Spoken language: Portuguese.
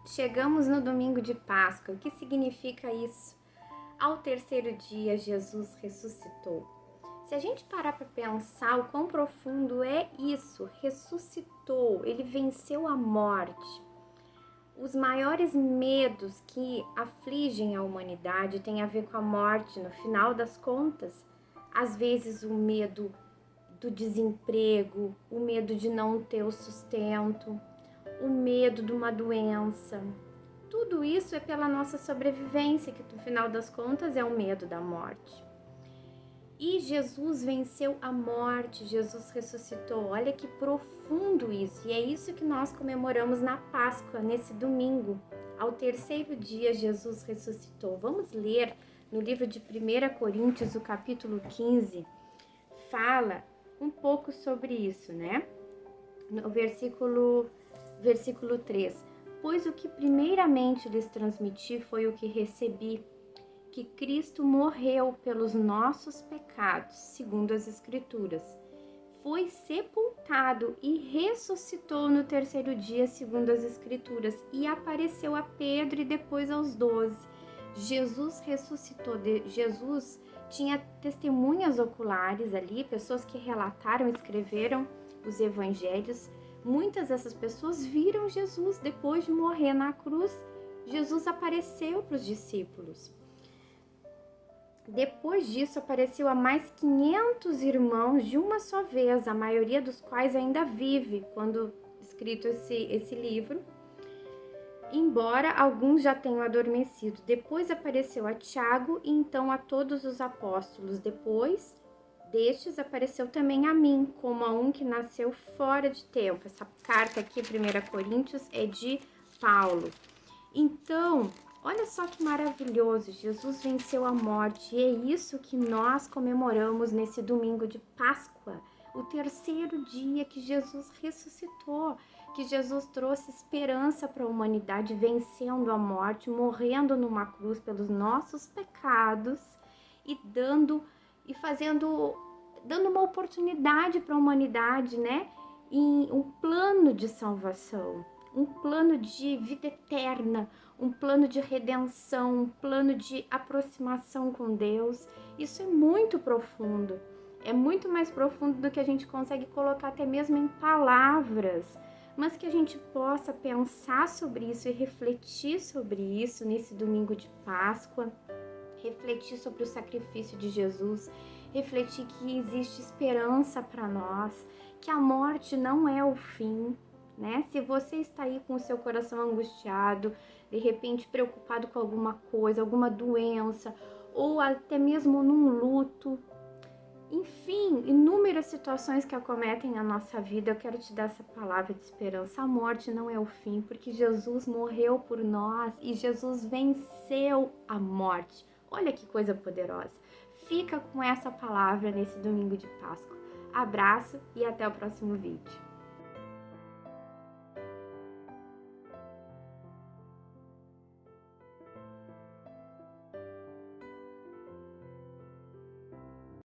Chegamos no domingo de Páscoa. O que significa isso? Ao terceiro dia, Jesus ressuscitou. Se a gente parar para pensar o quão profundo é isso, ressuscitou, ele venceu a morte. Os maiores medos que afligem a humanidade têm a ver com a morte, no final das contas. Às vezes o medo do desemprego, o medo de não ter o sustento, o medo de uma doença. Tudo isso é pela nossa sobrevivência, que no final das contas é o medo da morte. E Jesus venceu a morte, Jesus ressuscitou. Olha que profundo isso. E é isso que nós comemoramos na Páscoa, nesse domingo. Ao terceiro dia, Jesus ressuscitou. Vamos ler no livro de 1 Coríntios, o capítulo 15, fala um pouco sobre isso, né? No versículo 3. Pois o que primeiramente lhes transmiti foi o que recebi, que Cristo morreu pelos nossos pecados, segundo as Escrituras. Foi sepultado e ressuscitou no terceiro dia, segundo as Escrituras, e apareceu a Pedro e depois aos 12. Jesus ressuscitou. Jesus tinha testemunhas oculares ali, pessoas que relataram, escreveram os evangelhos. Muitas dessas pessoas viram Jesus depois de morrer na cruz. Jesus apareceu para os discípulos. Depois disso, apareceu a mais 500 irmãos de uma só vez, a maioria dos quais ainda vive quando escrito esse livro, embora alguns já tenham adormecido. Depois apareceu a Tiago e então a todos os apóstolos. Depois destes apareceu também a mim, como a um que nasceu fora de tempo. Essa carta aqui, 1 Coríntios, é de Paulo. Então, olha só que maravilhoso, Jesus venceu a morte e é isso que nós comemoramos nesse domingo de Páscoa, o terceiro dia que Jesus ressuscitou, que Jesus trouxe esperança para a humanidade, vencendo a morte, morrendo numa cruz pelos nossos pecados e dando uma oportunidade para a humanidade, né? Em um plano de salvação, um plano de vida eterna, um plano de redenção, um plano de aproximação com Deus. Isso é muito profundo, é muito mais profundo do que a gente consegue colocar até mesmo em palavras, mas que a gente possa pensar sobre isso e refletir sobre isso nesse domingo de Páscoa, refletir sobre o sacrifício de Jesus, refletir que existe esperança para nós, que a morte não é o fim, né? Se você está aí com o seu coração angustiado, de repente preocupado com alguma coisa, alguma doença, ou até mesmo num luto, enfim, inúmeras situações que acometem a nossa vida, eu quero te dar essa palavra de esperança. A morte não é o fim, porque Jesus morreu por nós e Jesus venceu a morte. Olha que coisa poderosa. Fica com essa palavra nesse domingo de Páscoa. Abraço e até o próximo vídeo.